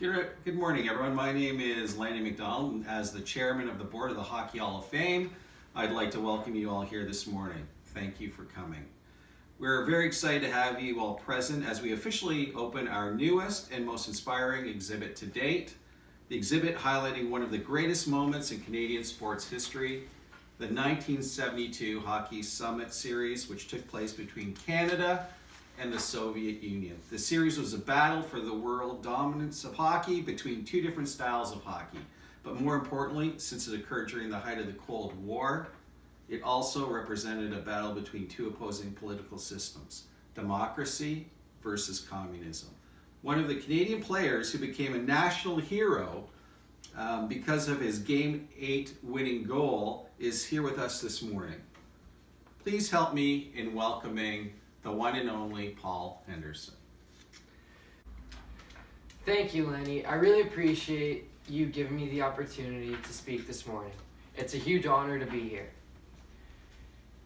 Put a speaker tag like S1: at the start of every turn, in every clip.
S1: Good morning, everyone. My name is Lanny McDonald, and as the chairman of the board of the Hockey Hall of Fame, I'd like to welcome you all here this morning. Thank you for coming. We're very excited to have you all present as we officially open our newest and most inspiring exhibit to date. The exhibit highlighting one of the greatest moments in Canadian sports history, the 1972 Hockey Summit Series, which took place between Canada and the Soviet Union. The series was a battle for the world dominance of hockey between two different styles of hockey. But more importantly, since it occurred during the height of the Cold War, it also represented a battle between two opposing political systems, democracy versus communism. One of the Canadian players who became a national hero because of his Game 8 winning goal is here with us this morning. Please help me in welcoming the one and only Paul Henderson.
S2: Thank you, Lenny. I really appreciate you giving me the opportunity to speak this morning. It's a huge honor to be here.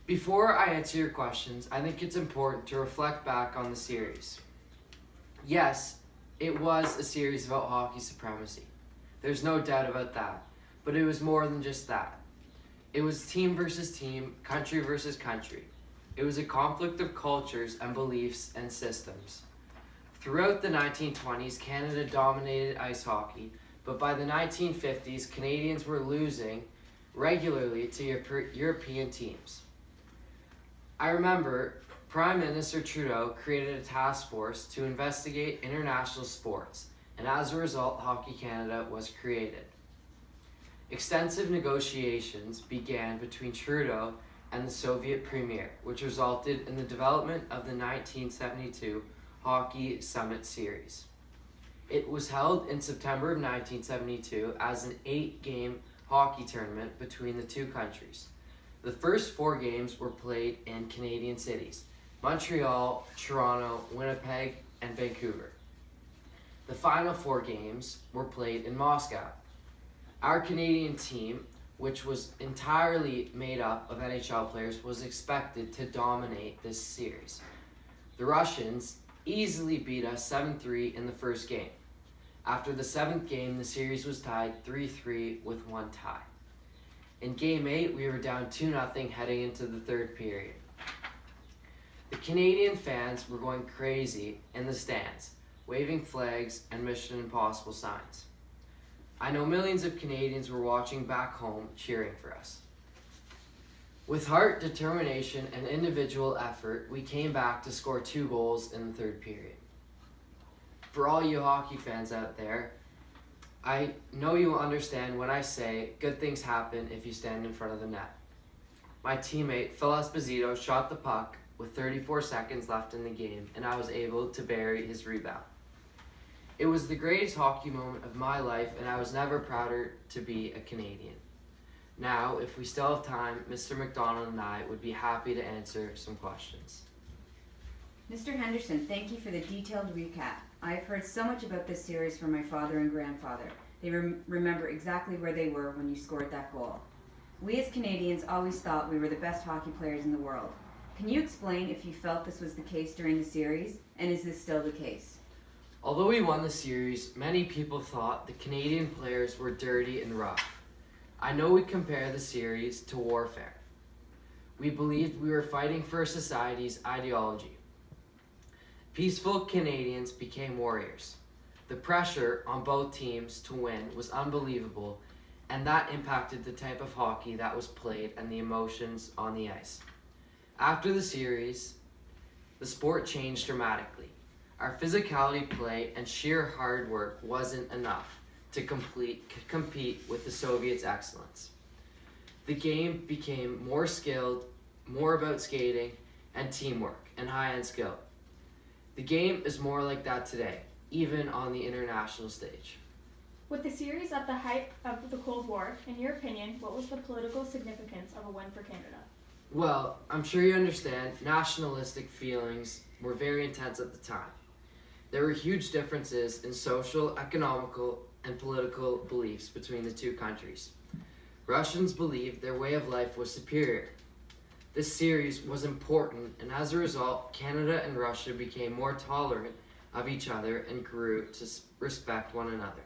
S2: Before I answer your questions, I think it's important to reflect back on the series. Yes, it was a series about hockey supremacy. There's no doubt about that. But it was more than just that. It was team versus team, country versus country. It was a conflict of cultures and beliefs and systems. Throughout the 1920s, Canada dominated ice hockey, but by the 1950s, Canadians were losing regularly to European teams. I remember Prime Minister Trudeau created a task force to investigate international sports, and as a result, Hockey Canada was created. Extensive negotiations began between Trudeau and the Soviet Premier, which resulted in the development of the 1972 Hockey Summit Series. It was held in September of 1972 as an 8-game hockey tournament between the two countries. The first 4 games were played in Canadian cities: Montreal, Toronto, Winnipeg, and Vancouver. The final 4 games were played in Moscow. Our Canadian team, which was entirely made up of NHL players, was expected to dominate this series. The Russians easily beat us 7-3 in the first game. After the 7th game, the series was tied 3-3 with 1 tie. In Game 8, we were down 2-0 heading into the 3rd period. The Canadian fans were going crazy in the stands, waving flags and Mission Impossible signs. I know millions of Canadians were watching back home cheering for us. With heart, determination, and individual effort, we came back to score 2 goals in the 3rd period. For all you hockey fans out there, I know you will understand when I say good things happen if you stand in front of the net. My teammate, Phil Esposito, shot the puck with 34 seconds left in the game, and I was able to bury his rebound. It was the greatest hockey moment of my life, and I was never prouder to be a Canadian. Now, if we still have time, Mr. McDonald and I would be happy to answer some questions.
S3: Mr. Henderson, thank you for the detailed recap. I've heard so much about this series from my father and grandfather. They remember exactly where they were when you scored that goal. We as Canadians always thought we were the best hockey players in the world. Can you explain if you felt this was the case during the series, and is this still the case?
S2: Although we won the series, many people thought the Canadian players were dirty and rough. I know we compare the series to warfare. We believed we were fighting for a society's ideology. Peaceful Canadians became warriors. The pressure on both teams to win was unbelievable, and that impacted the type of hockey that was played and the emotions on the ice. After the series, the sport changed dramatically. Our physicality play and sheer hard work wasn't enough to compete with the Soviets' excellence. The game became more skilled, more about skating and teamwork and high-end skill. The game is more like that today, even on the international stage.
S4: With the series at the height of the Cold War, in your opinion, what was the political significance of a win for Canada?
S2: Well, I'm sure you understand, nationalistic feelings were very intense at the time. There were huge differences in social, economical, and political beliefs between the two countries. Russians believed their way of life was superior. This series was important, and as a result, Canada and Russia became more tolerant of each other and grew to respect one another.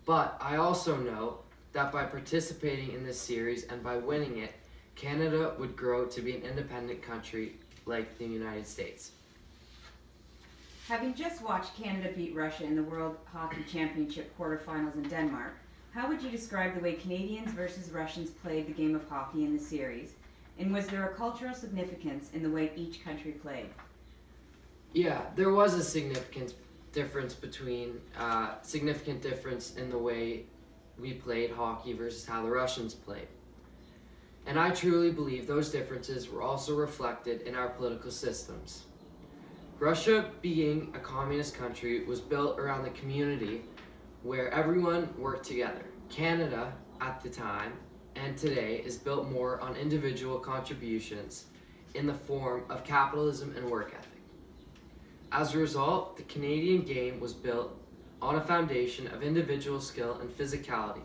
S2: But I also know that by participating in this series and by winning it, Canada would grow to be an independent country like the United States.
S3: Having just watched Canada beat Russia in the World Hockey Championship quarterfinals in Denmark, how would you describe the way Canadians versus Russians played the game of hockey in the series? And was there a cultural significance in the way each country played?
S2: Yeah, there was a significant difference in the way we played hockey versus how the Russians played. And I truly believe those differences were also reflected in our political systems. Russia, being a communist country, was built around the community where everyone worked together. Canada, at the time and today, is built more on individual contributions in the form of capitalism and work ethic. As a result, the Canadian game was built on a foundation of individual skill and physicality,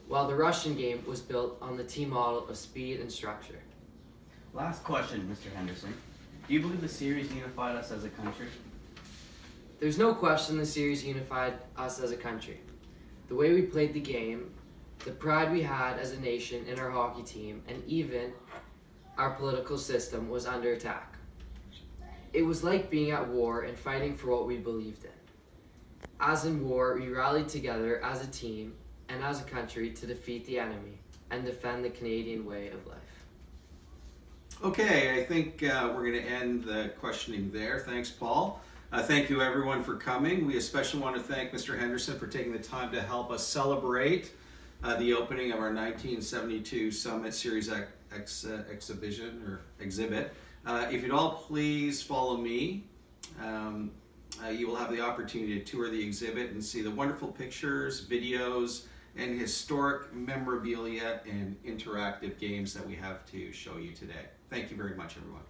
S2: while the Russian game was built on the team model of speed and structure.
S5: Last question, Mr. Henderson. Do you believe the series unified us as a country?
S2: There's no question the series unified us as a country. The way we played the game, the pride we had as a nation in our hockey team, and even our political system was under attack. It was like being at war and fighting for what we believed in. As in war, we rallied together as a team and as a country to defeat the enemy and defend the Canadian way of life.
S1: Okay, I think we're going to end the questioning there. Thanks, Paul. Thank you, everyone, for coming. We especially want to thank Mr. Henderson for taking the time to help us celebrate the opening of our 1972 Summit Series exhibition or exhibit. If you'd all please follow me, you will have the opportunity to tour the exhibit and see the wonderful pictures, videos, and historic memorabilia and interactive games that we have to show you today. Thank you very much, everyone.